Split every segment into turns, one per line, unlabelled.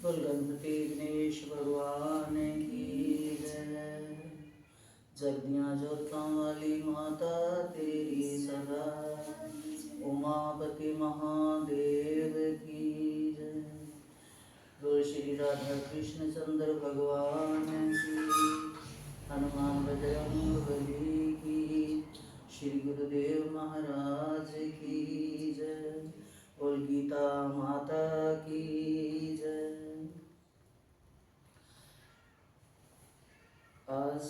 बोल गणपति गणेश भगवान की जय। जगदियाँ जोतां वाली माता तेरी सदा, उमापति महादेव की जय। बोल श्री राधा कृष्ण चंद्र भगवान की, हनुमान बजरंग बली की, श्री गुरुदेव महाराज की जय। बोल गीता माता की जय। आज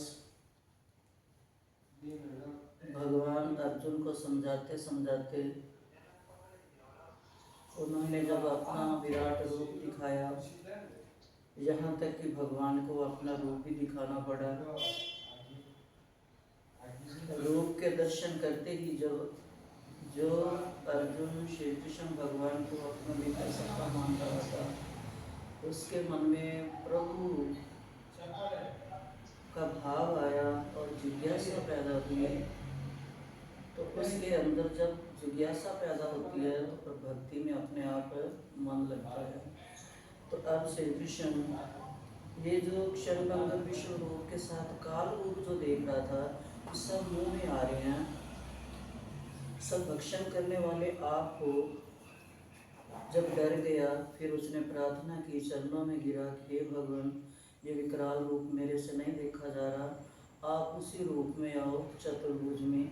भगवान अर्जुन को समझाते समझाते उन्होंने जब अपना विराट रूप दिखाया, यहाँ तक कि भगवान को अपना रूप भी दिखाना पड़ा। रूप के दर्शन करते ही जो अर्जुन श्री कृष्ण भगवान को अपना मित्र सखा मान रहा था, उसके मन में प्रभु का भाव आया और जिज्ञासा पैदा हुई। तो उसके अंदर जब जिज्ञासा पैदा होती है तो भक्ति में अपने आप मन लगता है। तो अब श्री कृष्ण ये जो क्षणभंगुर विश्व रूप के साथ काल रूप जो देख रहा था, सब मुंह में आ रहे हैं। सब भक्षण करने वाले आप को जब डर गया, फिर उसने प्रार्थना की, चरणों में गिरा कि हे भगवान, ये विकराल रूप मेरे से नहीं देखा जा रहा, आप उसी रूप में आओ, चतुर्भुज में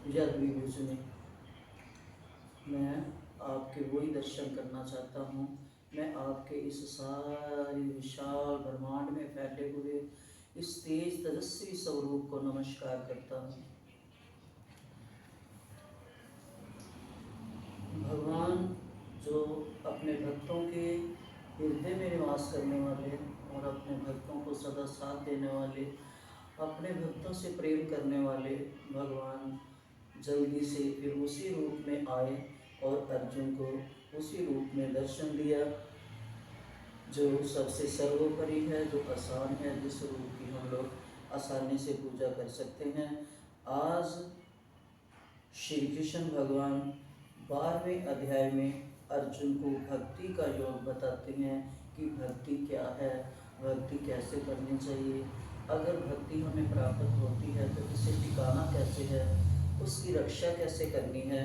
या द्विभुज में। मैं आपके वही दर्शन करना चाहता हूँ। मैं आपके इस सारे विशाल ब्रह्मांड में फैले हुए इस तेज तेजस्वी स्वरूप को नमस्कार करता हूँ। भगवान जो अपने भक्तों के हृदय में निवास करने वाले और अपने भक्तों को सदा साथ देने वाले, अपने भक्तों से प्रेम करने वाले भगवान जल्दी से फिर उसी रूप में आए और अर्जुन को उसी रूप में दर्शन दिया, जो सबसे सर्वोपरि है, जो आसान है, जिस रूप की हम लोग आसानी से पूजा कर सकते हैं। आज श्री कृष्ण भगवान 12वें अध्याय में अर्जुन को भक्ति का योग बताते हैं कि भक्ति क्या है, भक्ति कैसे करनी चाहिए, अगर भक्ति हमें प्राप्त होती है तो इसे टिकाना कैसे है, उसकी रक्षा कैसे करनी है।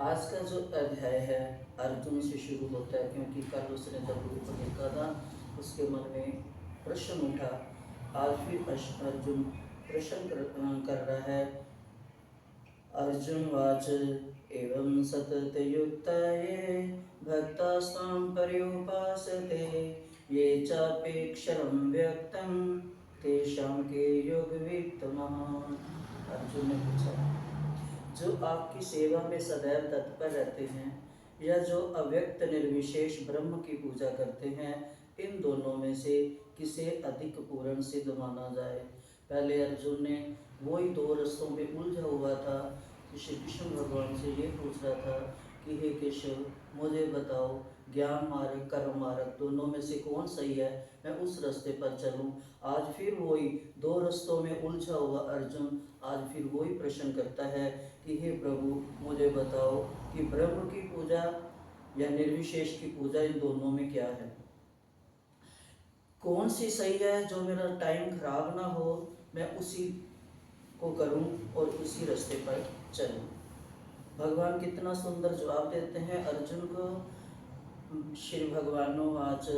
आज का जो अध्याय है अर्जुन से शुरू होता है, क्योंकि कल उसने जब रूप देखा था उसके मन में प्रश्न उठा। आज फिर अर्जुन प्रश्न कर रहा है। अर्जुन वाच एवं सतत युक्त ये भक्तास्तां पर्युपासते ये चापेक्षरं व्यक्तं तेषां के योगवित्तमः। अर्जुन ने पूछा, जो आपकी सेवा में सदैव तत्पर रहते हैं या जो अव्यक्त निर्विशेष ब्रह्म की पूजा करते हैं, इन दोनों में से किसे अधिक पूर्ण सिद्ध माना जाए। पहले अर्जुन ने वही दो रस्तों में उलझा हुआ था, श्री कृष्ण भगवान से ये पूछ रहा था कि हे केशव, मुझे बताओ, ज्ञान मार्ग कर्म मार्ग दोनों में से कौन सही है, मैं उस रास्ते पर चलूं। आज फिर वही दो रस्तों में उलझा हुआ अर्जुन आज फिर वही प्रश्न करता है कि हे प्रभु, मुझे बताओ कि ब्रह्म की पूजा या निर्विशेष की पूजा, इन दोनों में क्या है, कौन सी सही है, जो मेरा टाइम खराब ना हो, मैं उसी को करूं और उसी रास्ते पर चलूं। भगवान कितना सुंदर जवाब देते हैं अर्जुन को। श्री भगवानो वाच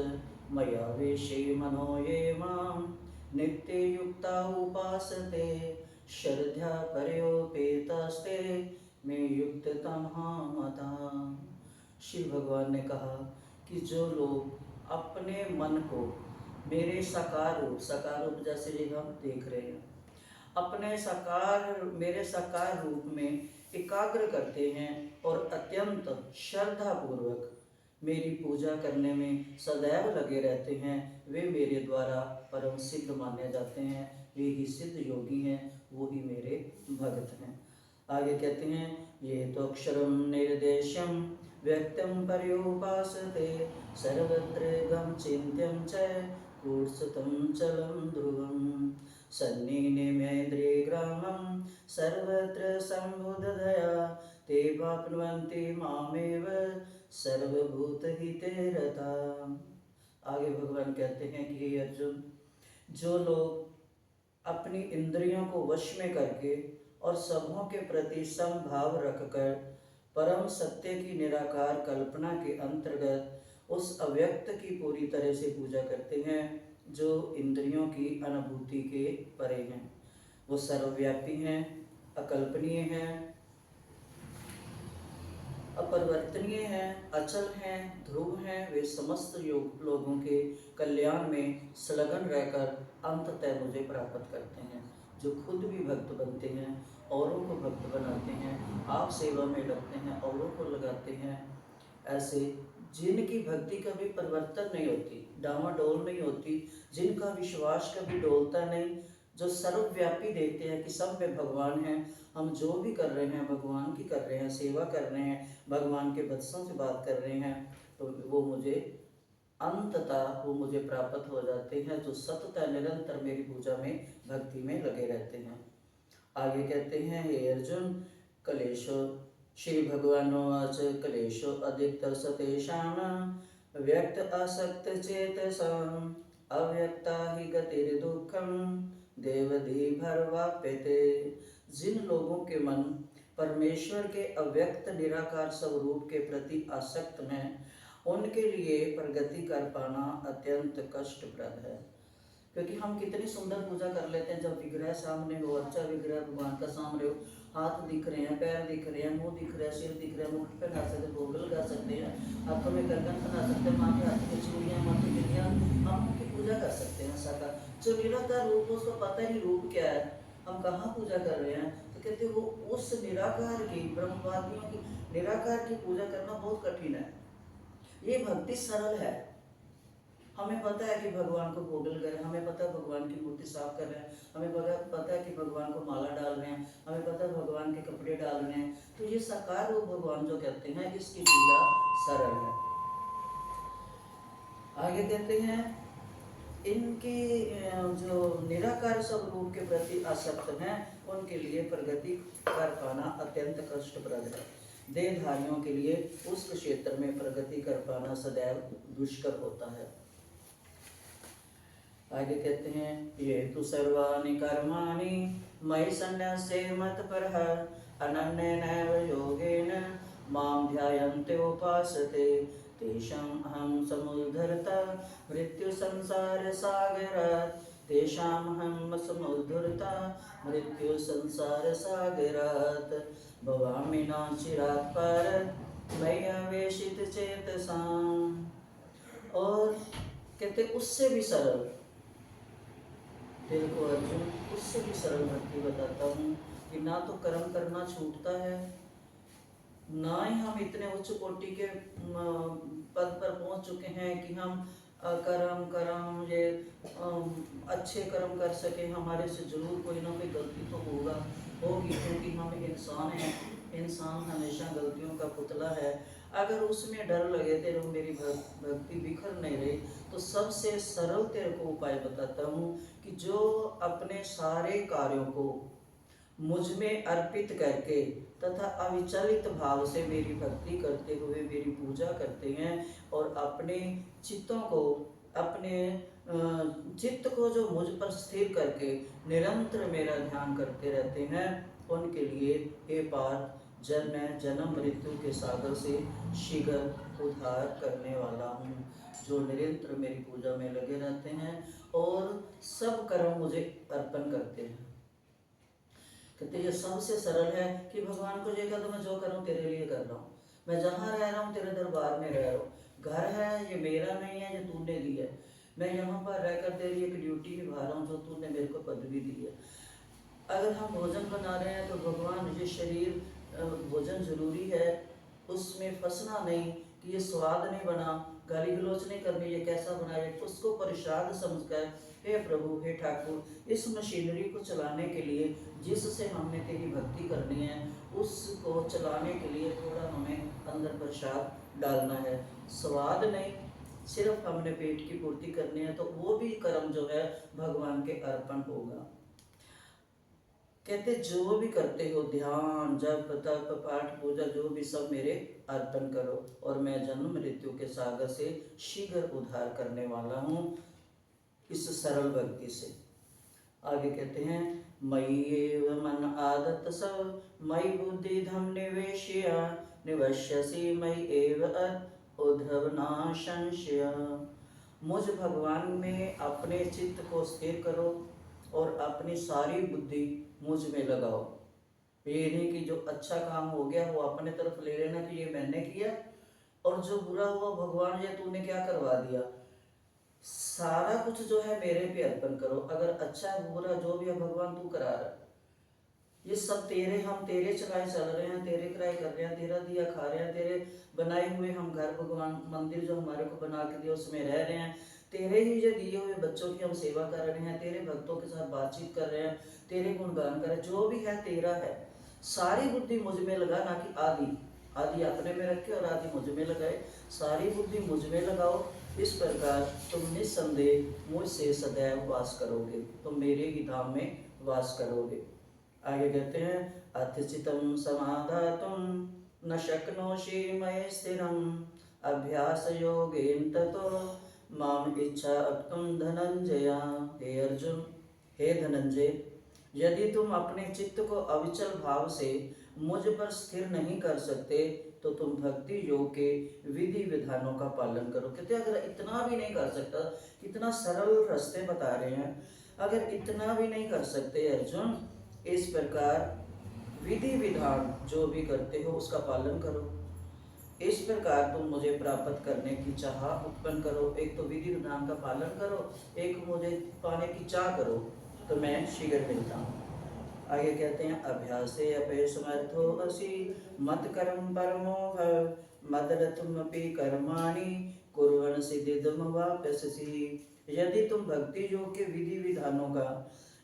मया वेशे मनो ये मां नित्य युक्ता उपासते श्रद्धा पर्योपेतास्ते मे युक्त तमहा। श्री भगवान ने कहा कि जो लोग अपने मन को मेरे साकार रूप जैसे ये हम देख रहे हैं, अपने मेरे साकार रूप में एकाग्र करते हैं और अत्यंत श्रद्धा पूर्वक मेरी पूजा करने में सदैव लगे रहते हैं, वे मेरे द्वारा परम सिद्ध माने जाते हैं। वे ही सिद्ध योगी हैं, वो ही मेरे भक्त हैं। आगे कहते हैं, ये तो अक्षरम निर्देशम व्यक्तम पर्युपासते सर्वत्र गम चिंत्यम च कूत्स्थं चलं ध्रुवम् सन्निहिमेन्द्रिये ग्रामं सर्वत्र सम्बुद्धया ते प्राप्नुवन्ति मामेव सर्वभूत हिते रता। आगे भगवान कहते हैं कि हे अर्जुन, जो लोग अपनी इंद्रियों को वश में करके और सबों के प्रति समभाव रखकर परम सत्य की निराकार कल्पना के अंतर्गत उस अव्यक्त की पूरी तरह से पूजा करते हैं, जो इंद्रियों की अनुभूति के परे हैं, वो सर्वव्यापी हैं, अकल्पनीय हैं, अपरिवर्तनीय हैं, अचल हैं, ध्रुव हैं, वे समस्त लोगों के कल्याण में संलग्न रहकर अंततः मुझे प्राप्त करते हैं, जो खुद भी भक्त बनते हैं, औरों को भक्त बनाते हैं, आप सेवा में लगते हैं, औरों को लगाते हैं। ऐसे जिनकी भक्ति कभी परिवर्तन नहीं होती, डामाडोल नहीं होती, जिनका विश्वास कभी डोलता नहीं, जो सर्वव्यापी देखते हैं कि सब में भगवान हैं, हम जो भी कर रहे हैं भगवान की कर रहे हैं, सेवा कर रहे हैं, भगवान के बच्चों से बात कर रहे हैं, तो वो मुझे अंततः वो मुझे प्राप्त हो जाते हैं, जो सतत निरंतर मेरी पूजा में भक्ति में लगे रहते हैं। आगे कहते हैं, हे अर्जुन, कलेशो श्री भगवानोवाच कलेशो अधिकतरस्तेषां व्यक्त आसक्त चेतसाम् अव्यक्ता हि गतिर्दुःखं देवधी भरवाप्यते। जिन लोगों के मन परमेश्वर के अव्यक्त निराकार स्वरूप के प्रति आसक्त हैं, उनके लिए प्रगति कर पाना अत्यंत कष्टप्रद है। क्योंकि हम कितनी सुंदर पूजा कर लेते हैं, जब विग्रह सामने हो, अच्छा विग्रह भगवान का सामने हो, हाथ दिख रहे हैं, पैर दिख रहे हैं, मुंह दिख रहा है, सिर दिख रहा है, मुकुट पहना सकते हैं, भोग लगा सकते हैं, हाथों में कंगन पहना सकते हैं, माँ के हाथ में चूड़ियाँ, माँ की बिंदियाँ, हम उनकी पूजा कर सकते हैं। ऐसा का जो निराकार रूप, उसको पता ही रूप क्या है, हम कहाँ पूजा कर रहे हैं। तो कहते वो उस निराकार की, ब्रह्मवादियों की निराकार की पूजा करना बहुत कठिन है। ये भक्ति सरल है। हमें पता है कि भगवान को भोग लगा रहे हैं, हमें पता है भगवान की मूर्ति साफ कर रहे हैं, हमें पता है कि भगवान को माला डाल रहे हैं, हमें पता है भगवान के कपड़े डाल रहे हैं। तो ये साकार रूप भगवान जो कहते हैं, इसकी पूजा सरल है। आगे कहते हैं, इनकी जो निराकार स्वरूप के प्रति आसक्त हैं, उनके लिए प्रगति कर पाना अत्यंत कष्टप्रद है। देहधारियों के लिए उस क्षेत्र में प्रगति कर पाना सदैव दुष्कर होता है। आगे कहते हैं, ये तो सर्वाणि कर्माणि मयि सन्न्यस्य मत्परः अनन्येनैव योगेन मां ध्यायन्ते उपासते तेषाम् अहं समुद्धरता मृत्यु संसार सागरात् तेषाम् अहं समुद्धरता मृत्यु संसार सागरात् भवामि न चिरात् पार मयि आवेशित चेतसाम्। और कहते उससे भी सरल, तेरे को अर्जुन उससे भी सरल भक्ति बताता हूँ कि ना तो कर्म करना छूटता है, ना ही हम इतने उच्च कोटि के पद पर पहुँच चुके हैं कि हम कर्म ये अच्छे कर्म कर सके। हमारे से जरूर कोई ना कोई गलती तो होगी, क्योंकि हम इंसान हैं, इंसान हमेशा गलतियों का पुतला है। अगर उसमें डर लगे तेरे को मेरी भक्ति बिखर नहीं रही, तो सबसे सरल तेरे को उपाय बताता हूँ कि जो अपने सारे कार्यों को मुझ में अर्पित करके तथा अविचलित भाव से मेरी भक्ति करते हुए मेरी पूजा करते हैं और अपने चित्तों को, अपने चित्त को जो मुझ पर स्थिर करके निरंतर मेरा ध्यान करते रहते हैं, उनके लिए हे पार्थ, जब मैं जन्म मृत्यु के सागर से शीघ्र उद्धार करने वाला हूँ। जो निरंतर मेरी पूजा में लगे रहते हैं और सब कर्म मुझे अर्पण करते हैं। कहते ये सबसे सरल है कि भगवान को ये कह दो, मैं जो करूँ तेरे लिए कर रहा हूँ, मैं जहाँ रह रहा हूँ तेरे दरबार में रह रहा हूँ, घर है ये मेरा नहीं है, ये तूने दी है, मैं यहाँ पर रहकर तेरी एक ड्यूटी निभा रहा हूँ जो तूने मेरे को पदवी दी है। अगर हम भोजन बना रहे हैं तो भगवान ये शरीर भोजन जरूरी है, उसमें फंसना नहीं कि ये स्वाद नहीं बना, गाली गलोच नहीं करनी, ये कैसा बनाए, उसको प्रसाद समझकर हे प्रभु, हे ठाकुर, इस मशीनरी को चलाने के लिए जिससे हमने तेरी भक्ति करनी है, उसको चलाने के लिए थोड़ा हमें अंदर प्रसाद डालना है। स्वाद नहीं, सिर्फ हमने पेट की पूर्ति करनी है, तो वो भी कर्म जो है भगवान के अर्पण होगा। कहते जो भी करते हो ध्यान जप तप पाठ पूजा जो भी सब मेरे अर्पण करो और मैं जन्म मृत्यु के सागर से शीघ्र उद्धार करने वाला हूँ इस सरल भक्ति से। आगे कहते हैं मयि एव मन आदत सब मयि बुद्धि धम निवेश्य निवश्यसि मयि एव उद्धव न संशय। मुझ भगवान में अपने चित्त को स्थिर करो और अपनी सारी बुद्धि मुझ में लगाओ। ये नहीं कि जो अच्छा काम हो गया वो अपने तरफ ले लेना कि ये मैंने किया और जो बुरा हुआ भगवान या तूने क्या करवा दिया। सारा कुछ जो है मेरे पे अर्पण करो। अगर अच्छा बुरा जो भी है भगवान तू करा रहा, ये सब तेरे, हम तेरे चलाए चल रहे हैं, तेरे कराए कर रहे हैं, तेरा दिया खा रहे हैं, तेरे बनाए हुए हम घर भगवान मंदिर जो हमारे को बना के दिया उसमें रह रहे हैं, तेरे ही जो दिए हुए बच्चों की हम सेवा कर रहे हैं, तेरे भक्तों के साथ बातचीत कर रहे हैं, तेरे गुणगान कर रहे हैं, जो भी है तेरा है। सारी बुद्धि मुझ में लगा, ना कि आदि आदि अपने में रखे और आदि मुझ में लगाए। सारी बुद्धि मुझ में लगाओ। इस प्रकार तुम निस्संदेह मुझसे सदैव वास करोगे, तुम मेरे ही धाम में वास करोगे। आगे कहते हैं अथिचितम समाधातुम न शक्नोषि मयि स्थिरम अभ्यास योगेन ततो माम इच्छा तुम धनंजय। हे अर्जुन, हे धनंजय, यदि तुम अपने चित्त को अविचल भाव से मुझ पर स्थिर नहीं कर सकते तो तुम भक्ति योग के विधि विधानों का पालन करो। कहते अगर इतना भी नहीं कर सकता, इतना सरल रास्ते बता रहे हैं, अगर इतना भी नहीं कर सकते अर्जुन, इस प्रकार विधि विधान जो भी करते हो उसका पालन करो। इस प्रकार तुम मुझे प्राप्त करने की चाह उत्पन्न करो। एक तो विधि विधान का पालन करो, एक मुझे पाने की चाह करो, तो मैं शीघ्र मिलता हूँ। आगे कहते हैं अभ्यासे अपे समर्थो असि मत कर्म परमो भव मदरतुमपि कर्माणि कुर्वन् सिद्धिदम वाप्स्यसि। यदि तुम भक्ति योग के विधि विधानों का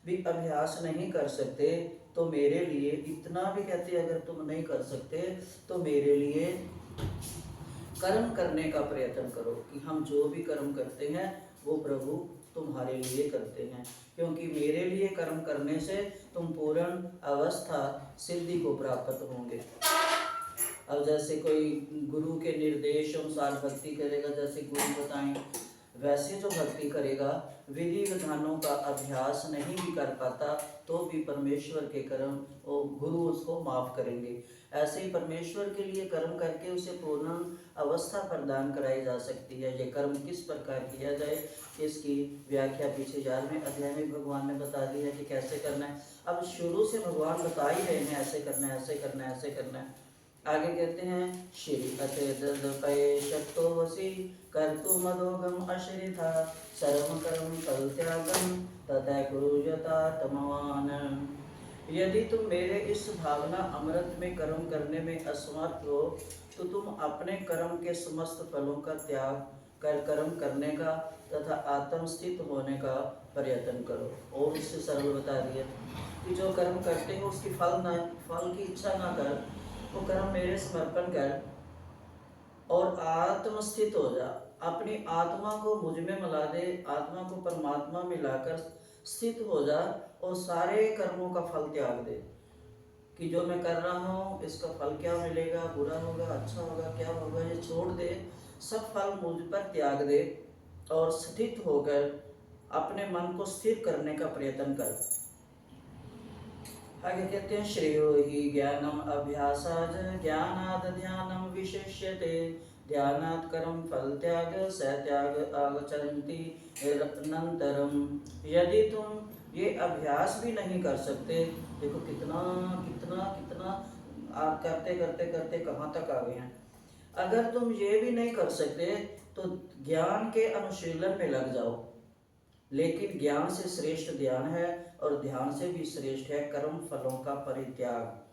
भी अभ्यास नहीं कर सकते तो मेरे लिए इतना भी कहते, अगर तुम नहीं कर सकते तो मेरे लिए कर्म करने का प्रयत्न करो कि हम जो भी कर्म करते हैं वो प्रभु तुम्हारे लिए करते हैं, क्योंकि मेरे लिए कर्म करने से तुम पूर्ण अवस्था सिद्धि को प्राप्त होंगे। अब जैसे कोई गुरु के निर्देश अनुसार भक्ति करेगा, जैसे गुरु बताएं वैसे जो भक्ति करेगा, विधि विधानों का अभ्यास नहीं भी कर पाता तो भी परमेश्वर के कर्म वो गुरु उसको माफ करेंगे। ऐसे ही परमेश्वर के लिए कर्म करके उसे पूर्ण अवस्था प्रदान कराई जा सकती है। ये कर्म किस प्रकार किया जाए इसकी व्याख्या पीछे 11वें अध्याय में भगवान ने बता दी है कि कैसे करना है। अब शुरू से भगवान बता ही रहे हैं ऐसे करना है, ऐसे करना है, ऐसे करना है। आगे कहते हैं श्री अतय शक्तो वसी कर्तु मदोगम अश्रिता सर्व कर्म फल त्यागम तथा कुरुयता तमवान। यदि तुम मेरे इस भावना अमृत में कर्म करने में असमर्थ हो तो तुम अपने कर्म के समस्त फलों का त्याग कर कर्म करने का तथा आत्मस्थित होने का प्रयत्न करो। और इससे सरल बता दिया कि जो कर्म करते हो उसकी फल की इच्छा ना कर, वो कर्म मेरे समर्पण कर और आत्मस्थित हो जा। अपनी आत्मा को मुझ में मिला दे, आत्मा को परमात्मा में लाकर स्थित हो जा और सारे कर्मों का फल त्याग दे कि जो मैं कर रहा हूँ इसका फल क्या मिलेगा, बुरा होगा, अच्छा होगा, क्या होगा, ये छोड़ दे। सब फल मुझ पर त्याग दे और स्थित होकर अपने मन को स्थिर करने का प्रयत्न कर। आगे कहते हैं श्रेयो ही ज्ञानम अभ्यासाद ज्ञानाद ध्यानम विशिष्यते ध्यानात् कर्म फल त्याग स त्याग आगच्छन्ति अनंतरम। यदि तुम ये अभ्यास भी नहीं कर सकते, देखो कितना कितना कितना आप करते करते करते कहाँ तक आ गए हैं। अगर तुम ये भी नहीं कर सकते तो ज्ञान के अनुशीलन में लग जाओ। लेकिन ज्ञान से श्रेष्ठ ध्यान है और ध्यान से भी श्रेष्ठ है कर्म फलों का परित्याग।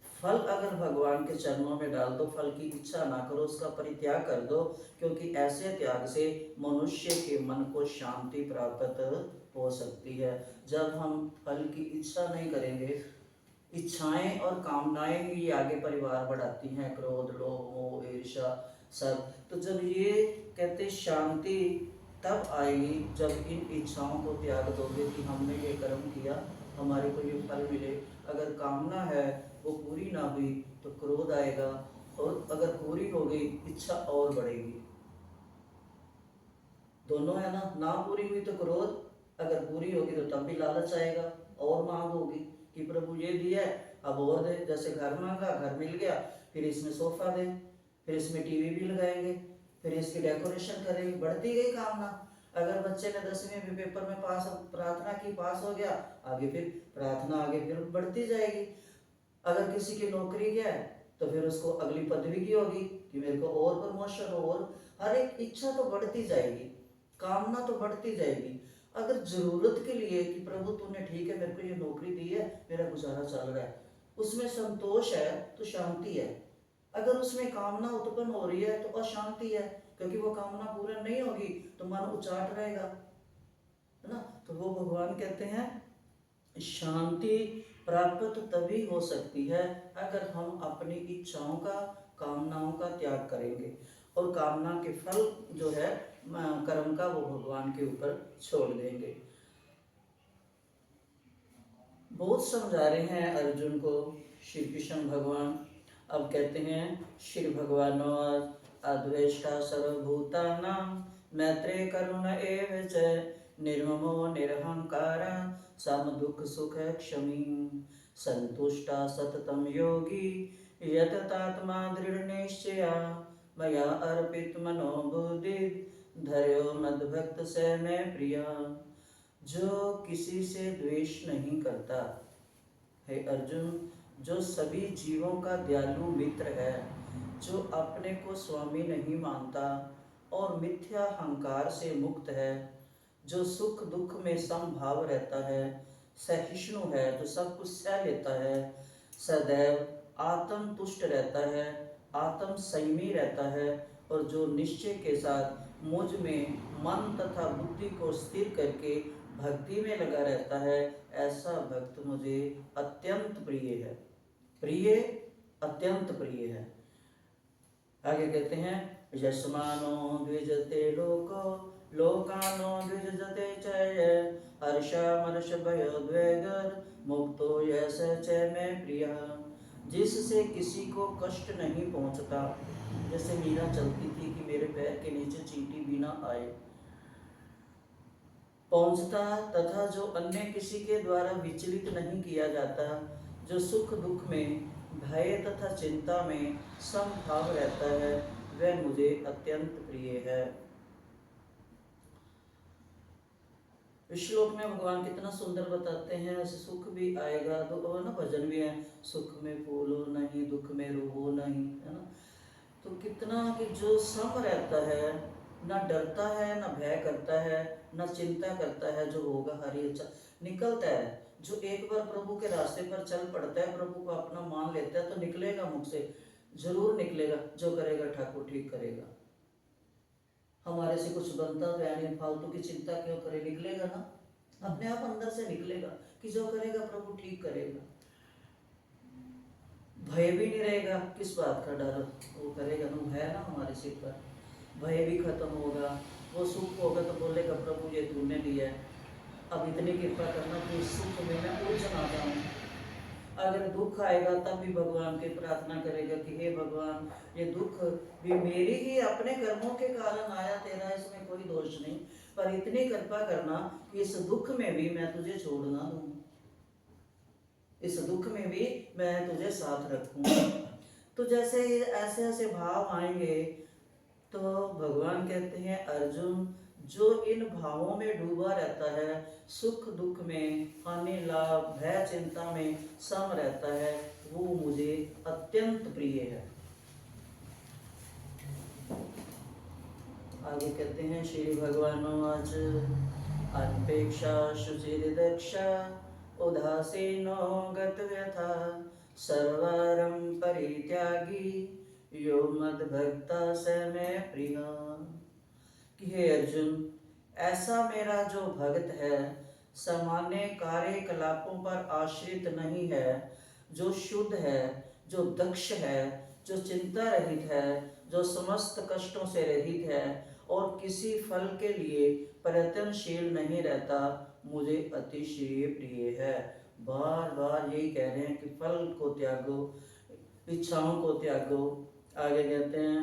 फल अगर भगवान के चरणों में डाल दो, फल की इच्छा ना करो, उसका परित्याग कर दो, क्योंकि ऐसे त्याग से मनुष्य के मन को शांति प्राप्त हो सकती है। जब हम फल की इच्छा नहीं करेंगे, इच्छाएं और कामनाएं ही आगे परिवार बढ़ाती हैं, क्रोध लोभ मोह ईर्ष्या सब। तो जब ये कहते शांति तब आएगी जब इन इच्छाओं को त्याग दोगे कि हमने ये कर्म किया हमारे को ये फल मिले। अगर कामना है वो पूरी ना हुई तो क्रोध आएगा, और अगर पूरी हो गई इच्छा और बढ़ेगी। दोनों है ना, ना पूरी हुई तो क्रोध, अगर पूरी होगी तो तब भी लालच आएगा, और मांग होगी कि प्रभु ये दिया है अब और दे। जैसे घर मांगा, घर मिल गया, फिर इसमें सोफा दे, फिर इसमें टीवी भी लगाएंगे, फिर इसकी डेकोरेशन करेंगे, बढ़ती गई कामना। अगर बच्चे ने 10वीं में पेपर में पास, प्रार्थना की, पास हो गया, आगे फिर प्रार्थना आगे फिर बढ़ती जाएगी। अगर किसी की नौकरी गया है तो फिर उसको अगली पदवी की होगी कि मेरे को और प्रमोशन हो, और हर एक इच्छा तो बढ़ती जाएगी, कामना तो बढ़ती जाएगी। अगर जरूरत के लिए कि प्रभु तूने ठीक है मेरे को ये नौकरी दी है, मेरा गुजारा चल रहा है, उसमें संतोष है तो शांति है। अगर उसमें कामना उत्पन्न हो रही है तो अशांति है, क्योंकि वो कामना पूर्ण नहीं होगी तो मन उचाट रहेगा, है ना। तो वो भगवान कहते हैं शांति प्राप्त तभी हो सकती है अगर हम अपनी इच्छाओं का, कामनाओं का त्याग करेंगे, और कामना के फल जो है कर्म का वो भगवान के ऊपर छोड़ देंगे। बहुत समझा रहे हैं अर्जुन को श्री कृष्ण भगवान। अब कहते हैं श्री भगवान अद्वेष्टा सर्वभूतानां मैत्रे करुण एव च निर्ममो निरहंकार सम दुख सुख क्षमी संतुष्टा सततम योगी यततात्मा दृढ़ निश्चया मया अर्पित मनो बुद्धि धर्यो मद्भक्त से मैं प्रिया। जो किसी से द्वेष नहीं करता है अर्जुन, जो सभी जीवों का दयालु मित्र है, जो अपने को स्वामी नहीं मानता और मिथ्या अहंकार से मुक्त है, जो सुख दुख में समभाव रहता है, सहिष्णु है, जो सब कुछ सह लेता है, सदैव आत्म तुष्ट रहता है, आत्म संयमी रहता है, और जो निश्चय के साथ मुझ में मन तथा बुद्धि को स्थिर करके भक्ति में लगा रहता है, ऐसा भक्त मुझे अत्यंत प्रिय है। प्रिय, अत्यंत प्रिय है। आगे कहते हैं यस्मानो द्विजते लोको लोकानो द्विजते च हर्षमर्ष भयोद्वेगर मुक्तो यस च मैं प्रिया। जिससे किसी को कष्ट नहीं पहुंचता, जैसे मीरा चलती थी कि मेरे पैर के नीचे चींटी भी ना आए, पहुंचता, तथा जो अन्य किसी के द्वारा विचलित नहीं किया जाता, जो सुख दुख में, भय तथा चिंता में समभाव रहता है, वह मुझे अत्यंत प्रिय है। इस श्लोक में भगवान कितना सुंदर बताते हैं, ऐसे सुख भी आएगा तो ना, भजन भी है, सुख में फूलो नहीं दुख में रोवो नहीं, है ना। तो कितना कि जो सम रहता है, ना डरता है, ना भय करता है, ना चिंता करता है, जो होगा हरी अच्छा निकलता है। जो एक बार प्रभु के रास्ते पर चल पड़ता है, प्रभु को अपना मान लेता है, तो निकलेगा मुख से, जरूर निकलेगा, जो करेगा ठाकुर ठीक करेगा। हमारे से कुछ बनता तो यानी फालतू की चिंता क्यों करे, निकलेगा ना, अपने आप अंदर से निकलेगा कि जो करेगा प्रभु ठीक करेगा। भय भी नहीं रहेगा, किस बात का डर, वो करेगा ना, है ना हमारे सिर पर, भय भी खत्म होगा। वो सुख होगा तो बोलेगा प्रभु ये तूने दिया है, अब इतनी कृपा करना कि इस सुख में मैं उलझ ना जाऊं। अगर दुख आएगा तब भी भगवान की प्रार्थना करेगा कि हे भगवान ये दुख भी मेरी ही अपने कर्मों के कारण आया, तेरा इसमें कोई दोष नहीं, पर इतनी कृपा करना कि इस दुख में भी मैं तुझे छोड़ ना दूं, इस दुख में भी मैं तुझे साथ रखूंगा। तो जैसे ऐसे ऐसे भाव आएंगे तो भगवान कहते हैं अर्जुन, जो इन भावों में डूबा रहता है, सुख दुख में, हानि लाभ भय चिंता में सम रहता है, वो मुझे अत्यंत प्रिय है। आगे कहते हैं श्री भगवान आज अनपेक्षा शुचिर्दक्षा उदासीनो गतव्यथा सर्वारं परित्यागी यो मद्भक्ता स मैं प्रिया। कि हे अर्जुन, ऐसा मेरा जो भक्त है, सामान्य कार्यकलापों पर आश्रित नहीं है, जो शुद्ध है, जो दक्ष है, जो चिंता रहित है, जो समस्त कष्टों से रहित है और किसी फल के लिए प्रयत्नशील नहीं रहता, मुझे अतिशय प्रिय है। बार बार यही कह रहे हैं कि फल को त्यागो, इच्छाओं को त्यागो। आगे कहते हैं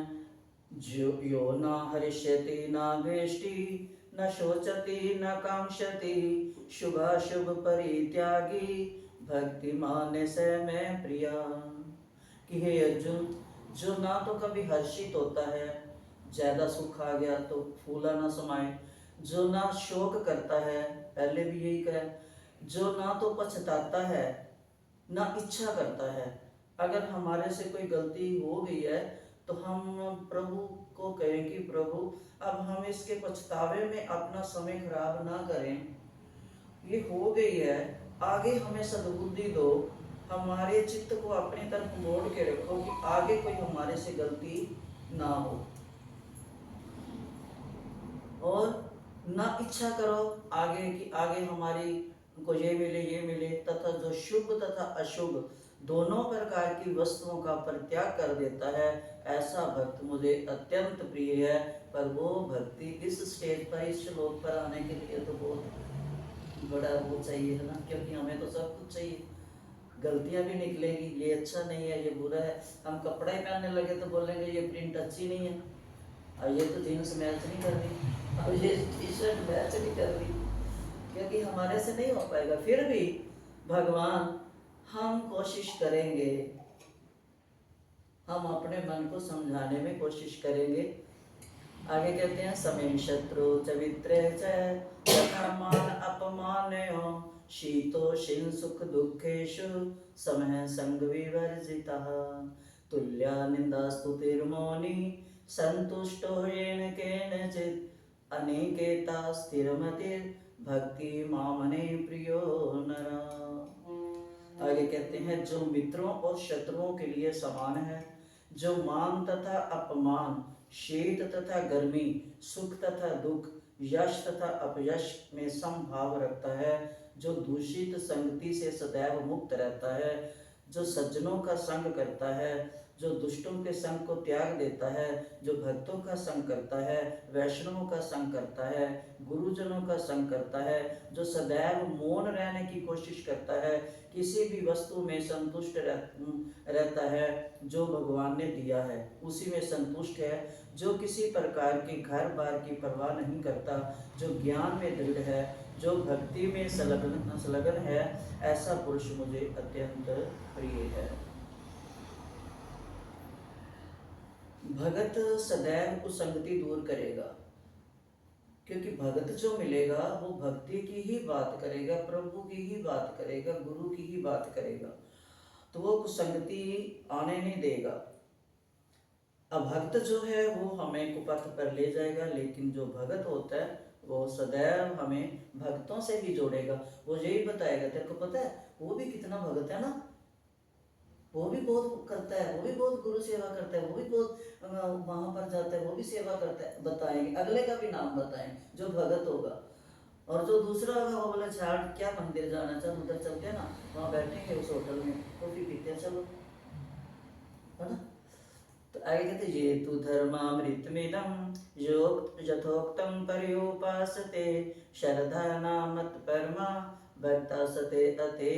जो यो न हरिष्यति न द्वेष्टि न शोचति न कांक्षति शुभाशुभ परित्यागी भक्तिमान से मैं प्रिया। कि हे अर्जुन, जो ना तो कभी हर्षित होता है, ज्यादा सुख आ गया तो फूला ना समाये, जो ना शोक करता है, पहले भी यही कहा, जो ना तो पछताता है ना इच्छा करता है। अगर हमारे से कोई गलती हो गई है तो हम प्रभु को कहें कि प्रभु अब हम इसके पछतावे में अपना समय खराब ना करें, ये हो गई है, आगे हमें सद्बुद्धि दो, हमारे चित्त को अपनी तरफ मोड़ के रखो कि आगे कोई हमारे से गलती ना हो, और ना इच्छा करो आगे कि आगे हमारी को ये मिले तथा जो शुभ तथा अशुभ दोनों प्रकार की वस्तुओं का परित्याग कर देता है, ऐसा भक्त मुझे अत्यंत प्रिय है। पर वो भक्ति इस स्टेज पर, इस श्लोक पर आने के लिए तो बहुत बड़ा वो चाहिए है ना, क्योंकि हमें तो सब कुछ चाहिए, गलतियां भी निकलेगी, ये अच्छा नहीं है, ये बुरा है, हम कपड़ा ही पहनने लगे तो बोलेंगे ये प्रिंट अच्छी नहीं है, अब ये तो जीन्स मैच नहीं कर रही, अब ये टी शर्ट मैच नहीं कर रही, क्योंकि हमारे से नहीं हो पाएगा। फिर भी भगवान हम कोशिश करेंगे, हम अपने मन को समझाने में कोशिश करेंगे। आगे कहते हैं समें शत्रु चवित्रे च मान अपमानयो शीतोषिन सुख दुखेषु समः संग विवर्जितः तुल्या निंदा स्तुतिर्मौनी संतुष्टो येन केनचित् अनेकेता स्थिरमतिर् भक्ति मामने प्रियो नरा। आगे कहते हैं जो मित्रों और शत्रुओं के लिए समान है, जो मान तथा अपमान, शीत तथा गर्मी, सुख तथा दुख, यश तथा अपयश में समभाव रखता है, जो दूषित संगति से सदैव मुक्त रहता है, जो सज्जनों का संग करता है, जो दुष्टों के संग को त्याग देता है, जो भक्तों का संग करता है, वैष्णवों का संग करता है, गुरुजनों का संग करता है, जो सदैव मौन रहने की कोशिश करता है, किसी भी वस्तु में संतुष्ट रहता है जो भगवान ने दिया है उसी में संतुष्ट है, जो किसी प्रकार की घर बार की परवाह नहीं करता, जो ज्ञान में दृढ़ है, जो भक्ति में संलग्न है, ऐसा पुरुष मुझे अत्यंत प्रिय है। भगत सदैव कुसंगति दूर करेगा, क्योंकि भगत जो मिलेगा वो भक्ति की ही बात करेगा, प्रभु की ही बात करेगा, गुरु की ही बात करेगा, तो वो कुसंगति आने नहीं देगा। अभक्त जो है वो हमें कुपथ पर ले जाएगा, लेकिन जो भगत होता है वो सदैव हमें भक्तों से ही जोड़ेगा। वो यही बताएगा, तेरे को पता है वो भी कितना भगत है ना, वो भी बहुत करता है, वो भी बहुत गुरु सेवा करता है, वो भी बहुत वहां पर जाता है, वो भी सेवा करता है, बताएंगे, अगले का भी नाम बताएं जो भगत होगा। और जो दूसरा होगा वो बोला छाड़ क्या मंदिर जाना, चल उधर चलते हैं ना, वहाँ बैठेंगे उस होटल में कॉफी पीते हैं, चलो, है ना। तो आगे कहते ये तु धर्मामृतमिदं यथोक्तं पर्युपासते श्रद्धा नामत परमा भक्ता सते अते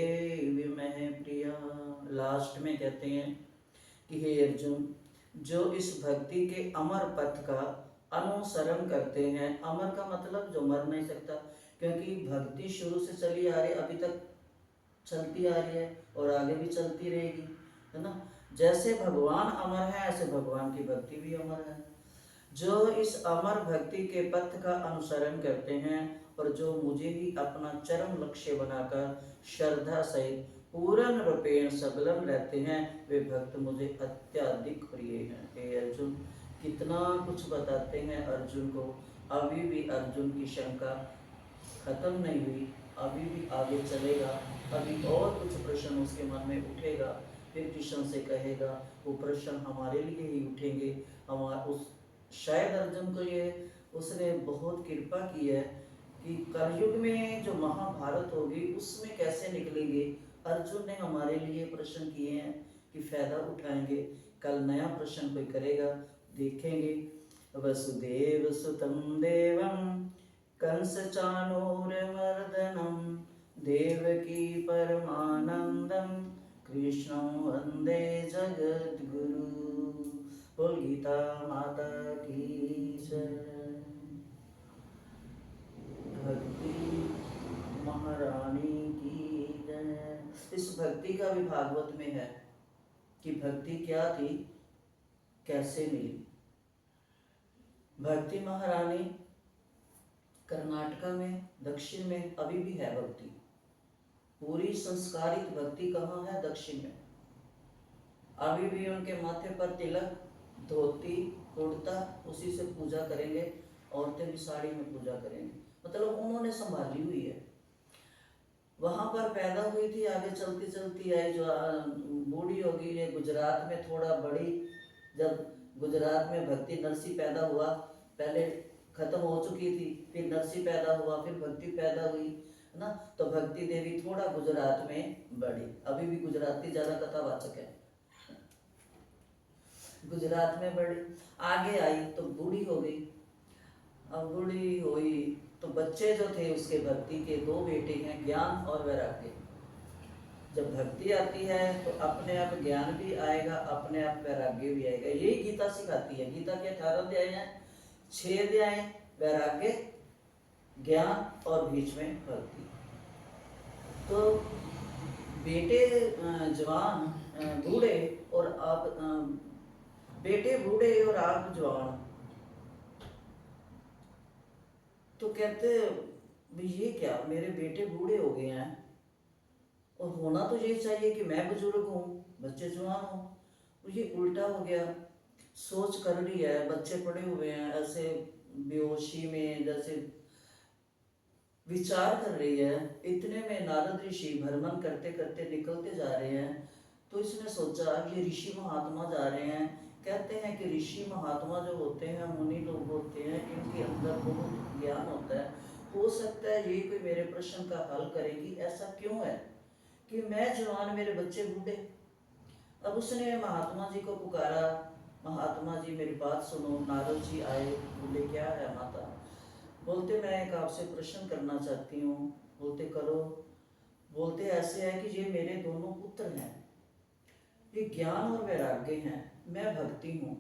विमह प्रिया। लास्ट में कहते हैं कि हे अर्जुन, जो इस भक्ति के अमर पथ का अनुसरण करते हैं, अमर का मतलब जो मर नहीं सकता, क्योंकि भक्ति शुरू से चली आ रही, अभी तक चलती आ रही है और आगे भी चलती रहेगी, है ना। जैसे भगवान अमर है ऐसे भगवान की भक्ति भी अमर है। जो इस अमर भक्ति के पथ का अनुसरण करते हैं और जो मुझे ही अपना चरम लक्ष्य बनाकर श्रद्धा सहित पूर्ण रूपेण सबलम रहते हैं, वे भक्त मुझे अत्यधिक प्रिय हैं। हे अर्जुन, कितना कुछ बताते हैं अर्जुन को, अभी भी अर्जुन की शंका खत्म नहीं हुई, अभी भी आगे चलेगा, अभी और कुछ प्रश्न उसके मन में उठेगा, फिर कृष्ण से कहेगा, वो प्रश्न हमारे लिए ही उठेंगे। उस शायद अर्जुन को ये उसने बहुत कृपा की है कि कलयुग में जो महाभारत होगी उसमें कैसे निकलेंगे, अर्जुन ने हमारे लिए प्रश्न किए हैं कि फायदा उठाएंगे। कल नया प्रश्न कोई करेगा, देखेंगे। वसुदेव सुतं देवं कंस चाणूरमर्दनम देवकी परमानंदम कृष्णं वंदे जगद्गुरु। बोल गीता माता की जय। भक्ति महारानी की जय। इस भक्ति का भी भागवत में है कि भक्ति क्या थी, कैसे मिली। भक्ति महारानी कर्नाटका में, दक्षिण में अभी भी है भक्ति। पूरी संस्कारित भक्ति कहाँ है? दक्षिण में। अभी भी उनके माथे पर तिलक, धोती, कुर्ता, उसी से पूजा करेंगे। औरतें भी साड़ी में पूजा करेंगे, मतलब उन्होंने संभाली हुई है। वहां पर पैदा हुई थी, आगे चलती चलती आई, जो बूढ़ी होगी ये गुजरात में थोड़ा बड़ी। जब गुजरात में भक्ति नरसी पैदा हुआ, पहले खत्म हो चुकी थी, फिर नरसी पैदा हुआ, फिर भक्ति पैदा हुई, है ना। तो भक्ति देवी थोड़ा गुजरात में बढ़ी। अभी भी गुजराती ज्यादा कथावाचक है। गुजरात में बढ़ी, आगे आई तो बूढ़ी हो गई। अब बूढ़ी हुई तो बच्चे जो थे उसके, भक्ति के दो बेटे हैं, ज्ञान और वैराग्य। जब भक्ति आती है तो अपने आप ज्ञान भी आएगा, अपने आप वैराग्य भी आएगा। यही गीता सिखाती है। गीता के 18 अध्याय हैं, 6 अध्याय वैराग्य, ज्ञान और बीच में भक्ति। तो बेटे जवान, बूढ़े और आप, बेटे बूढ़े और आप जवान। तो कहते भी ये क्या, मेरे बेटे बूढ़े हो गए हैं और होना तो ये चाहिए कि मैं बुजुर्ग हूँ, बच्चे जवान हो। तो ये उल्टा हो गया। सोच कर रही है, बच्चे पड़े हुए हैं ऐसे बेहोशी में, जैसे विचार कर रही है। इतने में नारद ऋषि भ्रमण करते करते निकलते जा रहे हैं। तो इसने सोचा ये ऋषि महात्मा जा रहे हैं। कहते हैं कि ऋषि महात्मा जो होते हैं, मुनि लोग होते हैं, इनके अंदर बहुत ज्ञान होता है। हो सकता है ये कोई मेरे प्रश्न का हल करेगी। ऐसा क्यों है कि मैं जवान, मेरे बच्चे बूढ़े। अब उसने महात्मा जी को पुकारा, महात्मा जी मेरी बात सुनो। नारद जी आए, बोले क्या है माता? बोलते मैं एक आपसे प्रश्न करना चाहती हूँ। बोलते करो। बोलते ऐसे है कि ये मेरे दोनों पुत्र हैं, ये ज्ञान और वैराग्य हैं, मैं भक्ति हूँ,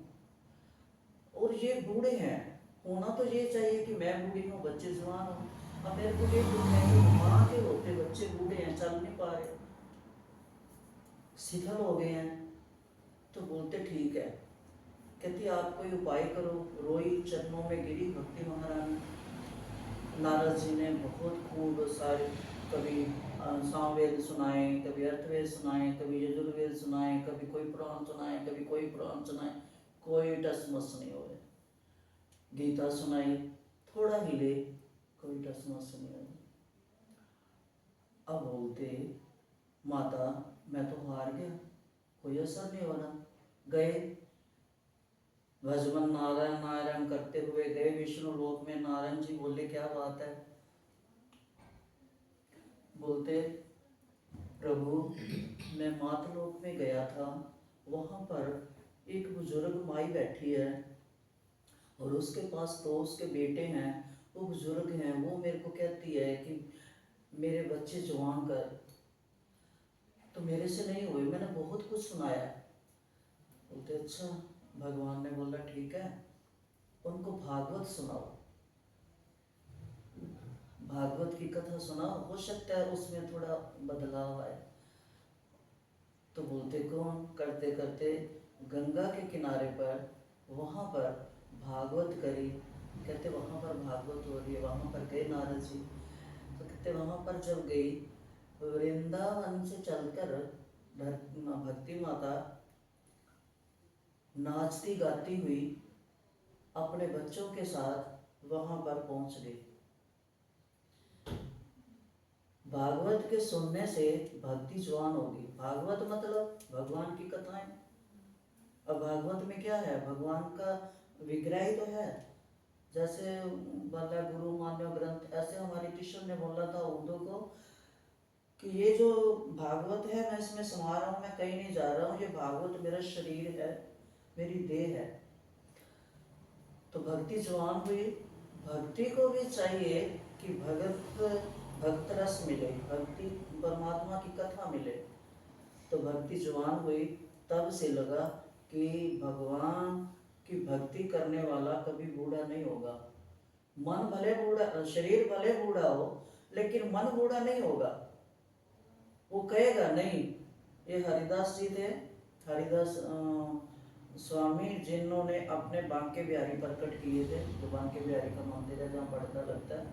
और ये बूढ़े हैं। होना तो ये चाहिए कि मैं बूढ़ी हूँ, बच्चे जवान हो। अब मेरे को ये दुख है कि माँ के होते बच्चे बूढ़े हैं, चल नहीं पा रहे, शिथिल हो गए हैं। तो बोलते ठीक है। कहती आप कोई उपाय करो। रोई, चरणों में गिरी भक्ति महारानी। नारद जी ने बहुत खूब सारे, कभी सामवेद सुनाए, कभी अर्थवेद सुनाए, कभी यजुर्वेद सुनाए, कभी कोई पुराण सुनाए, कभी कोई पुराण सुनाए, कोई टस मस नहीं हो। गीता सुनाई, थोड़ा हिले, कोई टस मस नहीं हो। अब बोलते माता मैं तो हार गया, कोई असर नहीं हो रहा। गए भजमन नारायण नारायण करते हुए गए विष्णु लोक में। नारायण जी बोले क्या बात है? बोलते प्रभु मैं मातलोक में गया था, वहां पर एक बुजुर्ग माई बैठी है और उसके पास तो उसके बेटे हैं, वो बुजुर्ग हैं। वो मेरे को कहती है कि मेरे बच्चे जवान कर, तो मेरे से नहीं हुए। मैंने बहुत कुछ सुनाया। बोलते अच्छा। भगवान ने बोला ठीक है, उनको भागवत सुनाओ, भागवत की कथा सुनाओ, हो सकता है उसमें थोड़ा बदलाव आए। तो बोलते कौन? करते करते गंगा के किनारे पर, वहाँ पर भागवत करी। कहते वहाँ पर भागवत हो रही है, वहाँ पर गए नारद जी। तो कहते वहाँ पर जब गई, वृंदावन से चलकर भक्ति माता नाचती गाती हुई अपने बच्चों के साथ वहां पर पहुंच गई। भागवत के सुनने से भक्ति जवान होगी। भागवत मतलब भगवान की कथाएं। अब भागवत में क्या है? भगवान का विग्रह ही तो है। जैसे बोला गुरु मान्य ग्रंथ, ऐसे हमारे टीचर ने बोला था उर्दू को कि ये जो भागवत है, मैं इसमें समा रहा हूँ, मैं कहीं नहीं जा रहा हूँ, ये भागवत मेरा शरीर है, मेरी देह है। तो भक्ति जवान हुई। भक्ति को भी चाहिए कि भगत भक्त रस मिले, भक्ति परमात्मा की कथा मिले, तो भक्ति जवान हुई। तब से लगा कि भगवान की भक्ति करने वाला कभी बूढ़ा नहीं होगा। मन भले बूढ़ा, शरीर भले बूढ़ा हो, लेकिन मन बूढ़ा नहीं होगा। वो कहेगा नहीं। ये हरिदास जी थे, हरिदास स्वामी, जिन्होंने अपने बांके बिहारी प्रकट किए थे, जो बांके बिहारी का मंदिर है जहाँ पड़ता लगता है,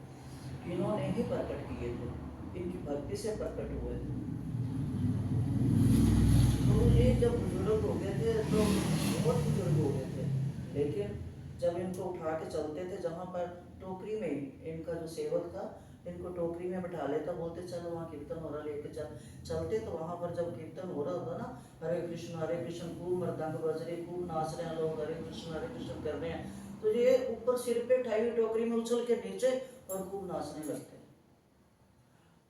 इन्होंने ही प्रकट किए थे, इनकी भक्ति से प्रकट हुए थे। तो ये जब बुजुर्ग हो गए थे तो बहुत बुजुर्ग हो गए थे, लेकिन जब इनको उठा के चलते थे, जहाँ पर टोकरी में इनका जो सेवक था इनको टोकरी में बैठा लेता, बोलते चलो वहाँ कीर्तन हो रहा, लेके चलते। तो वहाँ पर जब कीर्तन हो रहा होता ना, हरे कृष्ण खूब मृदंग बज रहे, खूब नाच रहे हैं लोग, हरे कृष्ण कर रहे हैं, तो ये ऊपर सिर पे उठाई हुई टोकरी में उछल के नीचे और खूब नाचने लगते।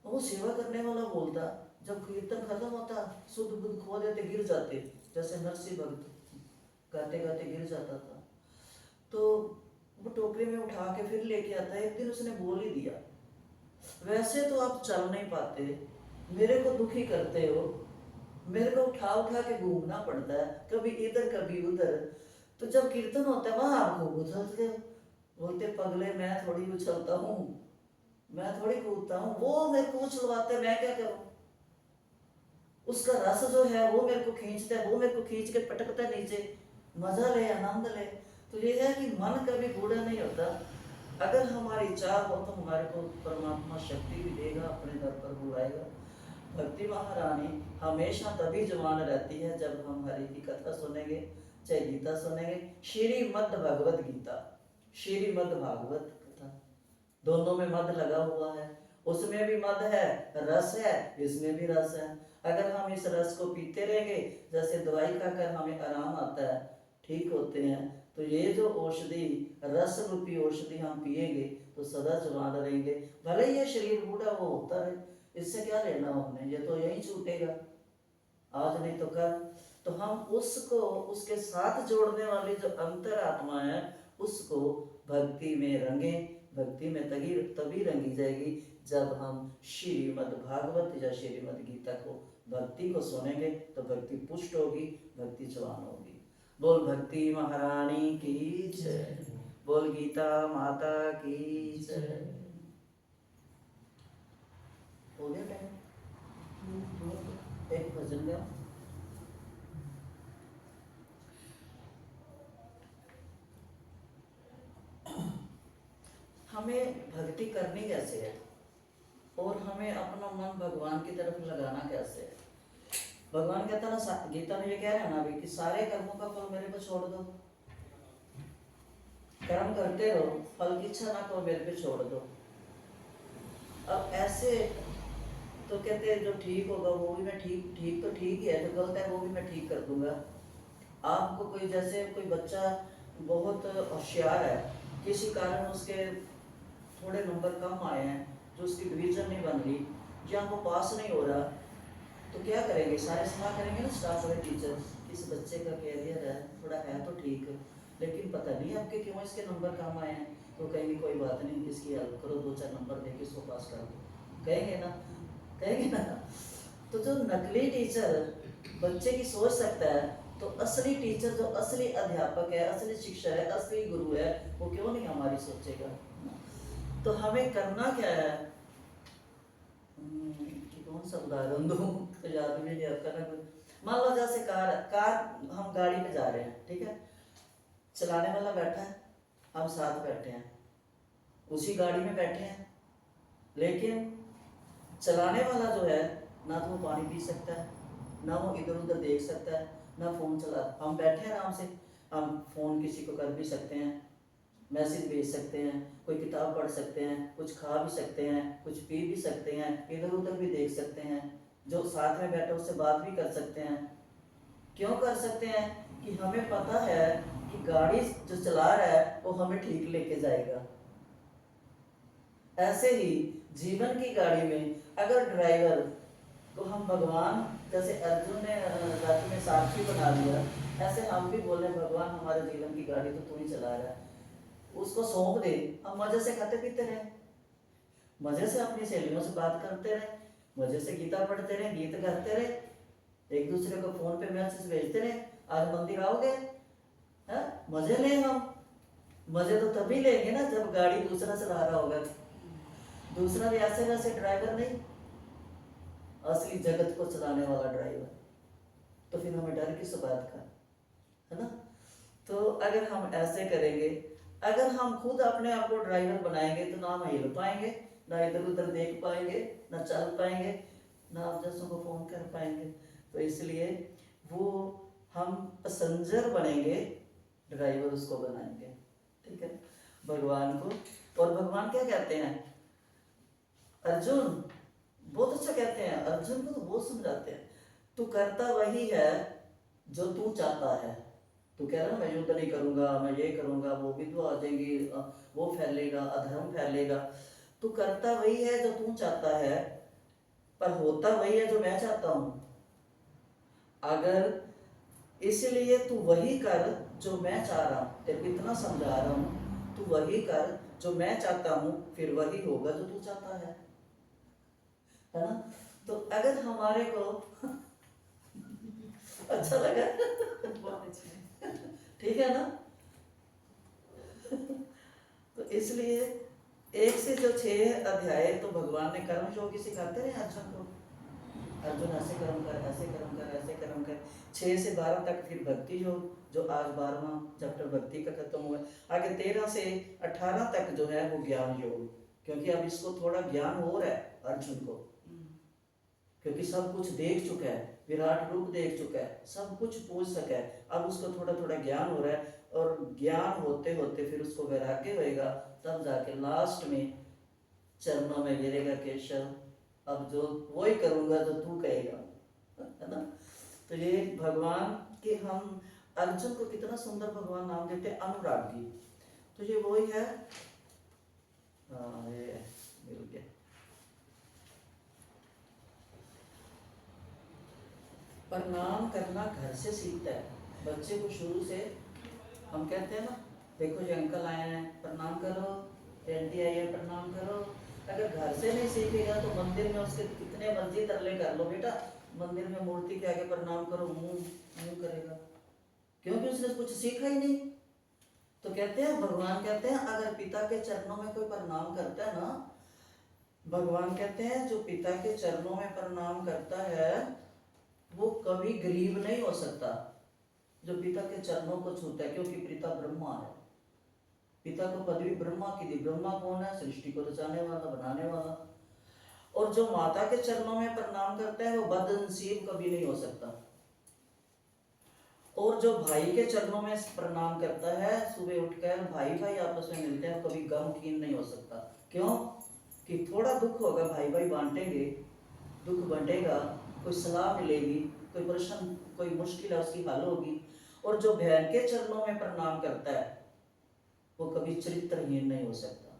वो सेवा करने वाला बोलता, जब कीर्तन खत्म होता शुद्ध बुद्ध खो देते, गिर जाते, जैसे नरसिंह भक्त गाते गाते गिर जाता था। तो वो टोकरी में उठा के फिर लेके आता है। एक दिन उसने बोल ही दिया, वैसे तो आप चल नहीं पाते, मेरे को दुखी करते हो, मेरे को उठा उठा के घूमना पड़ता है, कभी इधर कभी उधर, तो जब कीर्तन होता है वहां आप खूब उछलते हो। बोलते पगले, मैं थोड़ी उछलता हूँ, मैं थोड़ी कूदता हूँ, वो मेरे को उछलवाते, मैं क्या करूँ। उसका रस जो है वो मेरे को खींचता है, वो मेरे को खींच के पटकता है नीचे, मजा ले, आनंद ले। तो ये है कि मन कभी बूढ़ा नहीं होता। अगर हमारी इच्छा हो तो हमारे को परमात्मा शक्ति भी देगा, अपने दर पर बुलाएगा। भक्ति महारानी हमेशा तभी जवान रहती है जब हम हरि की कथा सुनेंगे, चाहे गीता सुनेंगे। श्रीमद् भगवत गीता, श्रीमद् भागवत कथा, दोनों में मद लगा हुआ है। उसमें भी मद है, रस है, इसमें भी रस है। अगर हम इस रस को पीते रहेंगे, जैसे दवाई खाकर हमें आराम आता है, ठीक होते हैं, तो ये जो औषधि, रस रूपी औषधि हम पिएंगे तो सदा जवान रहेंगे। भले ये शरीर बूढ़ा वो होता है, इससे क्या लेना हमने, ये तो यही छूटेगा, आज नहीं तो कल। तो हम उसको, उसके साथ जोड़ने वाली जो अंतरात्मा है, उसको भक्ति में रंगे। भक्ति में तभी रंगी जाएगी जब हम श्रीमद् भागवत या श्रीमद् गीता को, भक्ति को सुनेंगे, तो भक्ति पुष्ट होगी, भक्ति जवान होगी। बोल भक्ति महारानी की जय, बोल गीता माता की जय। हो गया टाइम? एक भजन गाओ। हमें भक्ति करनी कैसे है और हमें अपना मन भगवान की तरफ लगाना कैसे है। भगवान कहता है ना, गीता में ये कह रहा है ना अभी, कि सारे कर्मों का फल मेरे पे छोड़ दो, कर्म करते रहो, फल की इच्छा ना करो, मेरे पे छोड़ दो। अब ऐसे तो कहते हैं जो ठीक होगा वो भी मैं ठीक तो ठीक ही है, जो गलत है वो भी मैं ठीक कर दूंगा। आपको कोई, जैसे कोई बच्चा बहुत होशियार है, किसी कारण उसके थोड़े नंबर कम आए हैं, जो उसकी डिवीजन नहीं बन रही, या वो पास नहीं हो रहा, तो क्या करेंगे, सारे सलाह करेंगे ना स्टाफ वाले टीचर, इस बच्चे का कैरियर है, थोड़ा है तो ठीक है, लेकिन पता नहीं आपके क्यों इसके नंबर कम आए हैं। तो कहेंगे कोई बात नहीं, इसकी हेल्प करो, 2-4 नंबर देके इसको पास कर दो, कहेंगे ना, कहेंगे ना। तो जो नकली टीचर बच्चे की सोच सकता है, तो असली टीचर, जो असली अध्यापक है, असली शिक्षक है, असली गुरु है, वो क्यों नहीं हमारी सोचेगा। तो हमें करना क्या है, कौन सा उदाहरण दूं, तो याद भी नहीं आता ना कुछ। मान लो जैसे कार हम गाड़ी में जा रहे हैं, ठीक है, चलाने वाला बैठा है, हम साथ बैठे हैं, उसी गाड़ी में बैठे हैं, लेकिन चलाने वाला जो है, ना तो वो पानी पी सकता है, ना वो इधर उधर देख सकता है, ना फोन चला। हम बैठे हैं आराम से, हम फोन किसी को कर भी सकते हैं, मैसेज भेज सकते हैं, कोई किताब पढ़ सकते हैं, कुछ खा भी सकते हैं, कुछ पी भी सकते हैं, इधर उधर भी देख सकते हैं, जो साथ में बैठे उससे बात भी कर सकते हैं। क्यों कर सकते हैं? कि हमें पता है कि गाड़ी जो चला रहा है वो हमें ठीक लेके जाएगा। ऐसे ही जीवन की गाड़ी में अगर ड्राइवर को हम भगवान, जैसे अर्जुन ने रथ में सारथी बना लिया, ऐसे हम भी बोले भगवान हमारे जीवन की गाड़ी तो तू ही चला रहा है, उसको सौंप दे, हम मजे से खाते पीते रहे। मजे से अपनी सहेलियों से बात करते रहे, मजे से गीता पढ़ते रहे, गीत गाते रहे, एक दूसरे को फोन पे मैसेज भेजते रहे, आज मंदिर आओगे, है मजे लें हम। मजे तो तभी लेंगे ना जब गाड़ी दूसरा चला रहा होगा। दूसरा भी ऐसे वैसे ड्राइवर नहीं, असली जगत को चलाने वाला ड्राइवर। तो फिर हमें डर किस बात का, है ना। तो अगर हम ऐसे करेंगे, अगर हम खुद अपने आप को ड्राइवर बनाएंगे तो ना हम हिल पाएंगे, ना इधर उधर देख पाएंगे, ना चल पाएंगे, ना आप जैसों को फोन कर पाएंगे। तो इसलिए वो हम पैसेंजर बनेंगे, ड्राइवर उसको बनाएंगे, ठीक है, भगवान को। और भगवान क्या कहते हैं, अर्जुन बहुत अच्छा कहते हैं, अर्जुन को तो बहुत समझाते हैं, तू करता वही है जो तू चाहता है। तू कह रहा ना मैं युद्ध नहीं करूंगा, मैं ये करूंगा, वो विधवा आ जाएंगी, वो फैलेगा, अधर्म फैलेगा। तू करता वही है जो तू चाहता है, पर होता वही है जो मैं चाहता हूं। अगर इसलिए तू वही कर जो मैं चाह रहा हूं, तेरे को इतना समझा रहा हूं, तू वही कर जो मैं चाहता हूं, फिर वही होगा जो तू चाहता है ना। तो अगर हमारे को अच्छा लगा,
बहुत अच्छा है।
ठीक है ना। तो इसलिए 1 से जो 6 अध्याय तो भगवान ने कर्म योग सिखाते रहे अर्जुन को, अर्जुन ऐसे कर्म कर, ऐसे कर्म कर, ऐसे कर्म कर। 6 से 12 तक फिर भक्ति योग, जो आज 12वां चैप्टर भक्ति का खत्म हुआ। आगे 13 से 18 तक जो है वो ज्ञान योग, क्योंकि अब इसको थोड़ा ज्ञान हो रहा है अर्जुन को, क्योंकि सब कुछ देख चुका है, विराट रूप देख चुका है, सब कुछ पूछ सका है, अब उसको थोड़ा थोड़ा ज्ञान हो रहा है। और ज्ञान होते होते फिर उसको वैराग्य होएगा, तब जाके लास्ट में चरणों में गिरेगा, केशव अब जो वही करूंगा जो तू कहेगा, है ना। तो ये भगवान के हम अर्जुन को कितना सुंदर भगवान नाम देते हैं, अनुरागी। तो ये वही है, ये मिल गया। प्रणाम करना घर से सीखता है बच्चे को, शुरू से हम कहते हैं ना, देखो ये अंकल आए हैं प्रणाम करो, आंटी आई है प्रणाम करो। अगर घर से नहीं सीखेगा तो मंदिर में उसके कितने मर्जी तरले कर लो बेटा, मंदिर में मूर्ति के आगे प्रणाम करो, मुंह करेगा, क्योंकि उसने कुछ सीखा ही नहीं। तो कहते हैं, भगवान कहते हैं अगर पिता के चरणों में कोई प्रणाम करता है ना, भगवान कहते हैं जो पिता के चरणों में प्रणाम करता है वो कभी गरीब नहीं हो सकता, जो पिता के चरणों को छूता है, क्योंकि पिता ब्रह्मा है। पिता को पदवी ब्रह्मा की दी। ब्रह्मा कौन है, सृष्टि को रचाने वाला, बनाने वाला। और जो माता के चरणों में प्रणाम करता है वो बदनसीब कभी नहीं हो सकता। और जो भाई के चरणों में प्रणाम करता है, सुबह उठकर भाई भाई आपस में मिलते हैं, कभी गमकीन नहीं हो सकता। क्यों कि थोड़ा दुख होगा, भाई भाई बांटेंगे, दुख बंटेगा, कोई सलाह मिलेगी, कोई प्रश्न, कोई मुश्किल है उसकी हल होगी। और जो बहन के चरणों में प्रणाम करता है वो कभी चरित्रहीन नहीं हो सकता।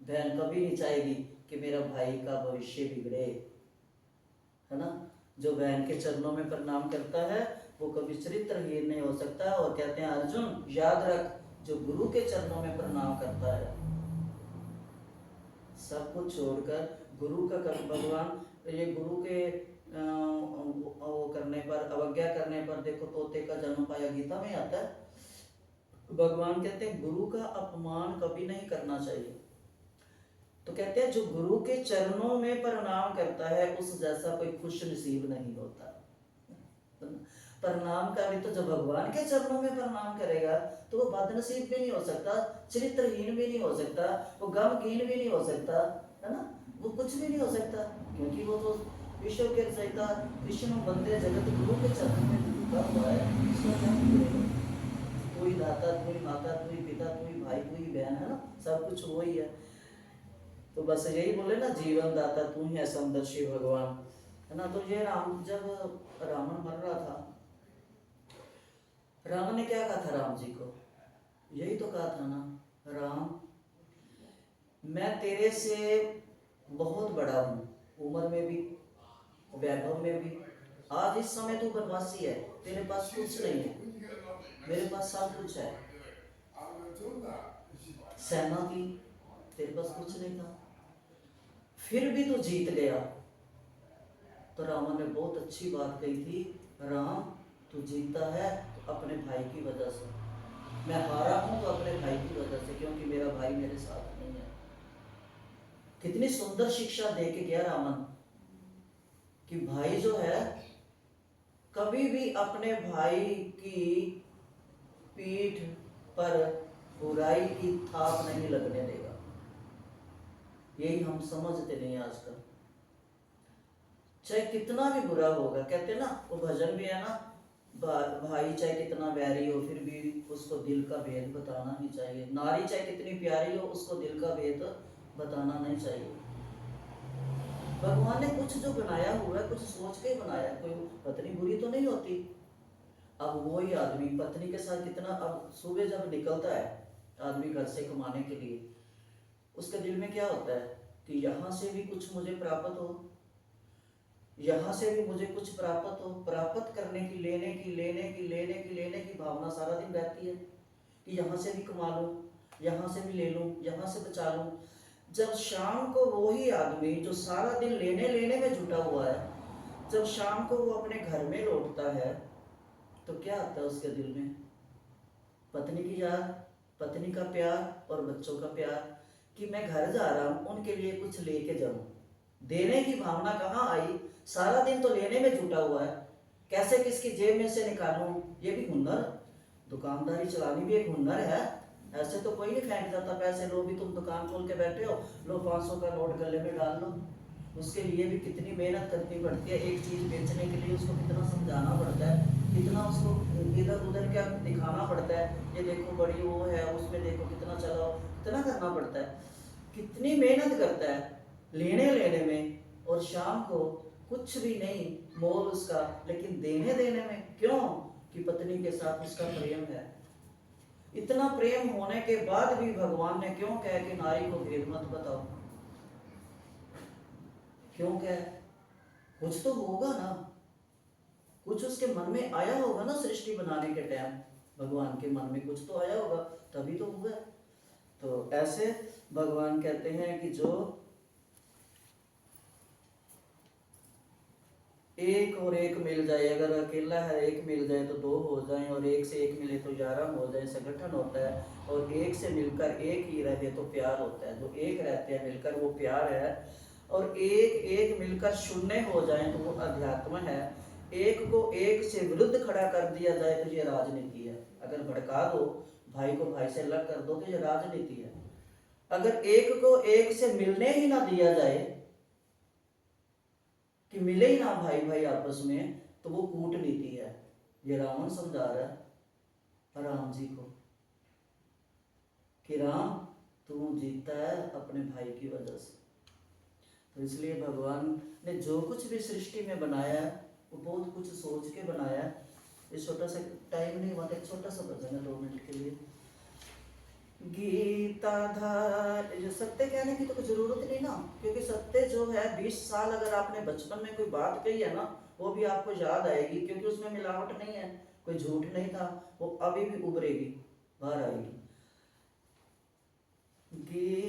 बहन कभी नहीं चाहेगी कि मेरा भाई का भविष्य बिगड़े, है ना। जो बहन के चरणों में प्रणाम करता है वो कभी चरित्रहीन नहीं हो सकता। और कहते हैं अर्जुन याद रख, जो गुरु के चरणों में प्रणाम करता है, सब कुछ छोड़कर गुरु का कर, भगवान ये गुरु के वो करने पर, अवज्ञा करने पर, देखो तोते का जन्म पाया, गीता में आता है। भगवान कहते हैं गुरु का अपमान कभी नहीं करना चाहिए। तो कहते हैं जो गुरु के चरणों में प्रणाम करता है उस जैसा कोई खुश नसीब नहीं होता। प्रणाम का भी तो जो भगवान के चरणों में प्रणाम करेगा तो वो बदनसीब भी नहीं हो सकता, चरित्रहीन भी नहीं हो सकता, वो गमगीन भी नहीं हो सकता, है ना, वो कुछ भी नहीं हो सकता, क्योंकि वो तो विश्व के रचयिता कृष्ण बंदे जगत गुरु के चरणों में झुका हुआ है। तू ही दाता, तू ही माता, तू ही पिता, तू ही भाई, तू ही बहन, है ना, सब कुछ वो ही है। तो बस यही बोले ना, जीवन दाता तू ही है, समदर्शी भगवान, है ना। तो ये राम, जब रावण मर रहा था, रावण ने क्या कहा था राम जी को, यही तो कहा था ना, राम मैं तेरे से बहुत बड़ा हूँ, उम्र में भी, वैभव में भी। आज इस समय तू बनवासी है, तेरे पास कुछ नहीं है, मेरे पास सब कुछ है। सेना थी, तेरे पास कुछ नहीं था। फिर भी तू जीत गया। तो रावण ने बहुत अच्छी बात कही थी, राम तू जीता है तो अपने भाई की वजह से, मैं हारा हूं तो अपने भाई की वजह से, क्योंकि मेरा भाई मेरे साथ नहीं है। कितनी सुंदर शिक्षा दे के गया रावण कि भाई जो है कभी भी अपने भाई की पीठ पर बुराई की थाप नहीं लगने देगा। यही हम समझते नहीं आजकल। चाहे कितना भी बुरा होगा, कहते ना वो भजन भी है ना, भाई चाहे कितना बैरी हो फिर भी उसको दिल का भेद बताना ही चाहिए। नारी चाहे कितनी प्यारी हो उसको दिल का भेद बताना नहीं चाहिए। भगवान ने कुछ जो बनाया हुआ है कुछ सोच के बनाया, कोई पत्नी बुरी तो नहीं होती। अब वही आदमी पत्नी के साथ कितना, अब सुबह जब निकलता है आदमी घर से कमाने के लिए, उसके दिल में क्या होता है कि यहाँ से भी कुछ मुझे प्राप्त हो, यहाँ से भी मुझे कुछ प्राप्त हो। प्राप्त करने की, लेने की भावना सारा दिन रहती है कि यहाँ से भी कमा लूँ, यहाँ से भी ले लूँ, यहाँ से बचा लूँ। जब शाम को वही आदमी जो सारा दिन लेने में जुटा हुआ है, जब शाम को वो अपने घर में लौटता है तो क्या आता है उसके दिल में? पत्नी की याद, पत्नी का प्यार और बच्चों का प्यार, कि मैं घर जा रहा हूँ उनके लिए कुछ लेके जाऊँ। देने की भावना कहाँ आई? सारा दिन तो लेने में जुटा हुआ है, कैसे किसकी जेब में से निकालूं, ये भी हुनर। दुकानदारी चलानी भी एक हुनर है। ऐसे तो कोई नहीं फेंक जाता पैसे, लो भी तुम दुकान खोल के बैठे हो, लो 500 का नोट गले में डाल लो। उसके लिए भी कितनी मेहनत करनी पड़ती है, एक चीज बेचने के लिए उसको कितना समझाना पड़ता है, कितना उसको इधर उधर क्या दिखाना पड़ता है, ये देखो बड़ी वो है, उसमें देखो कितना चलाओ, कितना करना पड़ता है, कितनी मेहनत करता है लेने में। और शाम को कुछ भी नहीं मोल उसका, लेकिन देने में। क्यों? कि पत्नी के साथ उसका प्रेम है। इतना प्रेम होने के बाद भी भगवान ने क्यों कहा कि नारी को भेद मत बताओ? क्यों कहा? कुछ तो होगा ना, कुछ उसके मन में आया होगा ना, सृष्टि बनाने के टाइम भगवान के मन में कुछ तो आया होगा, तभी तो हुआ। तो ऐसे भगवान कहते हैं कि जो एक और एक मिल जाए, अगर अकेला है एक मिल जाए तो 2 हो जाए, और एक से एक मिले तो 11 हो जाए, संगठन होता है। और एक से मिलकर एक ही रहे तो प्यार होता है। जो एक रहते हैं मिलकर वो प्यार है, और एक मिलकर शून्य हो जाए तो वो अध्यात्म है। एक को एक से विरुद्ध खड़ा कर दिया जाए तो ये राजनीति है। अगर भड़का दो, भाई को भाई से अलग कर दो तो ये राजनीति है। अगर एक को एक से मिलने ही ना दिया जाए, कि मिले ही ना भाई भाई आपस में, तो वो कूटनीति है। ये रावण समझा रहा है राम जी को कि राम तू जीता है अपने भाई की वजह से। तो इसलिए भगवान ने जो कुछ भी सृष्टि में बनाया है वो बहुत कुछ सोच के बनाया है। ये छोटा सा टाइम नहीं हुआ, एक छोटा सा भजन है 2 मिनट के लिए। गीताधार, जो सत्य कहने की तो कोई जरूरत नहीं ना, क्योंकि सत्य जो है 20 साल अगर आपने बचपन में कोई बात कही है ना, वो भी आपको याद आएगी, क्योंकि उसमें मिलावट नहीं है, कोई झूठ नहीं था, वो अभी भी उभरेगी, बाहर आएगी।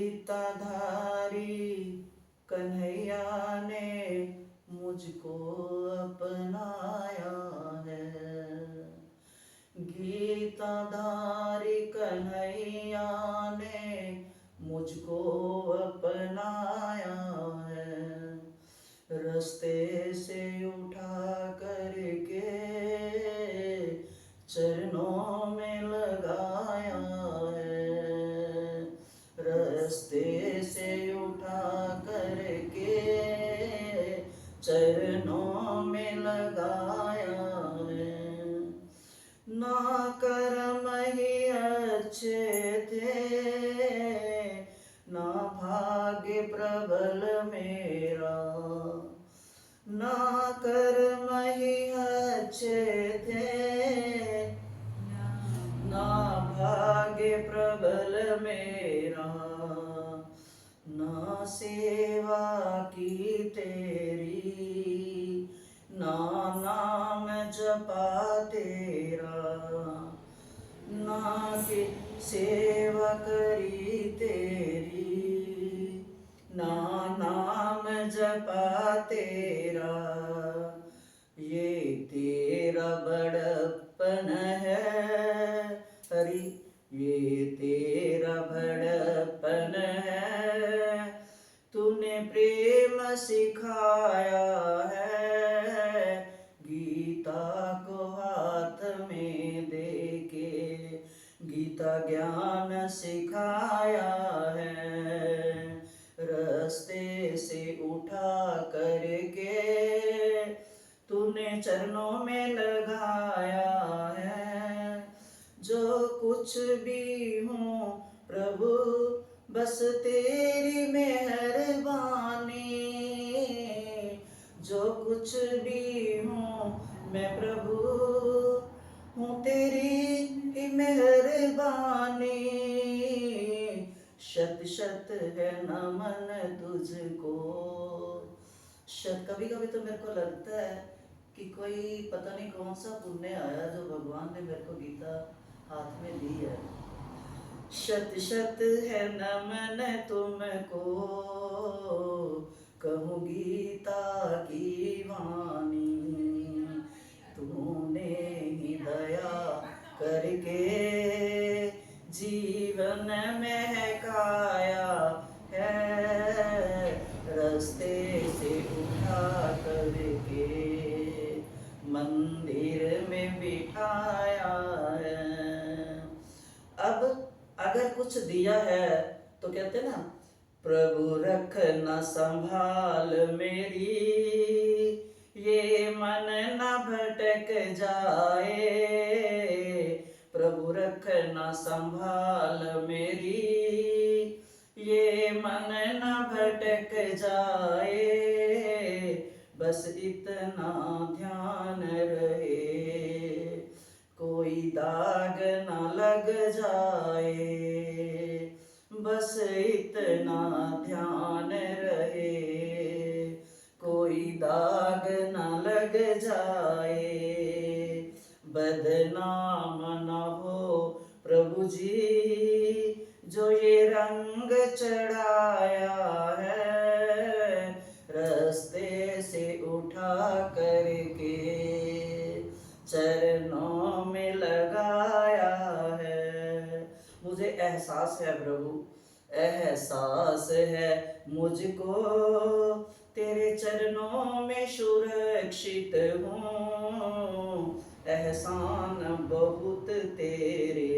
गीताधारी कन्हैया ने मुझको अपनाया है, गीताधारी कन्हैया ने मुझको अपनाया है, रास्ते से उठा करके चरणों में लगाया है, रास्ते से उठा करके चरणों में लगाया है। ना कर्म ही अच्छे थे, ना भाग्य प्रबल मेरा, ना कर्म ही अच्छे थे, ना भाग्य प्रबल मेरा, ना सेवा की तेरी, ना नाम जपा तेरा, ना कि सेवा करी तेरी, ना नाम बड़प्पा तेरा, ये तेरा बड़प्पन है हरि, ये तेरा बड़प्पन है। तूने प्रेम सिखाया है, गीता को हाथ में देके गीता ज्ञान सिखाया है। रास्ते से उठा करके तूने चरणों में लगाया है। जो कुछ भी हूँ प्रभु बस तेरी मेहरबानी, जो कुछ भी हूँ मैं प्रभु हूँ तेरी ही मेहरबानी। शत शत है नमन तुझको। कभी कभी तो मेरे को लगता है कि कोई पता नहीं कौन सा पुण्य आया जो भगवान ने मेरे को गीता हाथ में दी है। शत शत है नमन तुमको, कहूँ गीता की वाणी। तूने ही दया करके जीवन महकाया है, रास्ते से उठा करके मंदिर में बिठाया है। अब अगर कुछ दिया है तो कहते ना, प्रभु रखना संभाल मेरी, ये मन न भटक जाए। प्रभु रखना संभाल मेरी, ये मन न भटक जाए। बस इतना ध्यान रहे, कोई दाग न लग जाए। बस इतना ध्यान रहे, कोई दाग न लग जाए। बदनाम न हो प्रभु जी, जो ये रंग चढ़ाया है, रास्ते से उठा करके चरणों में लगाया है। मुझे एहसास है प्रभु, एहसास है मुझको, तेरे चरणों में सुरक्षित हूँ। एहसान बहुत तेरे,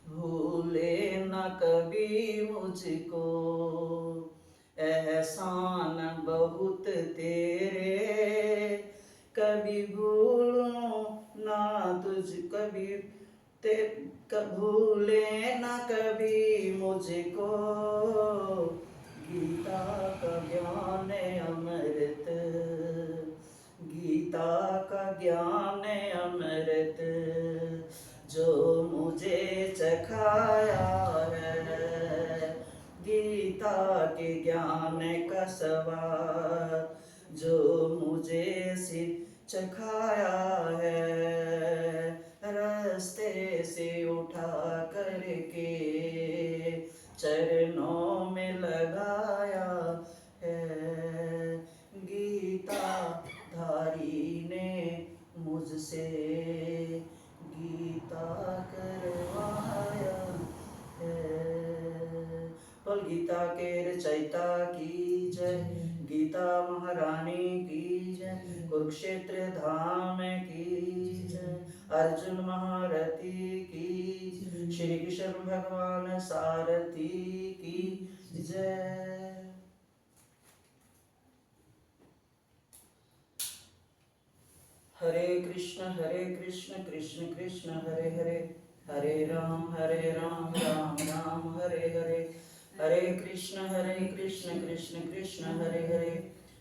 भूले न कभी मुझको। एहसान बहुत तेरे, कभी भूलूं ना तुझ कभी ते भूले ना कभी मुझको। गीता का ज्ञान अमृत, गीता का ज्ञान अमृत, जो मुझे चखाया है। गीता के ज्ञान का स्वाद जो मुझे चखाया है, रास्ते से उठा करके चरणों में लगाया है। गीता धारी ने मुझसे गीता करवाया है। बोल गीता के रचयिता की जय, गीता महारानी की जय, कुरुक्षेत्र धाम की जय, अर्जुन महारथी की, श्री कृष्ण भगवान सारथी की जय। हरे कृष्ण कृष्ण कृष्ण हरे हरे, हरे राम राम राम हरे हरे। हरे कृष्ण कृष्ण कृष्ण हरे हरे,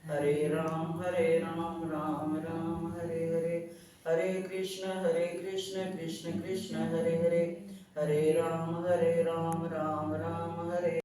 हरे राम राम राम हरे हरे। हरे कृष्ण कृष्ण कृष्ण हरे हरे, हरे राम राम राम हरे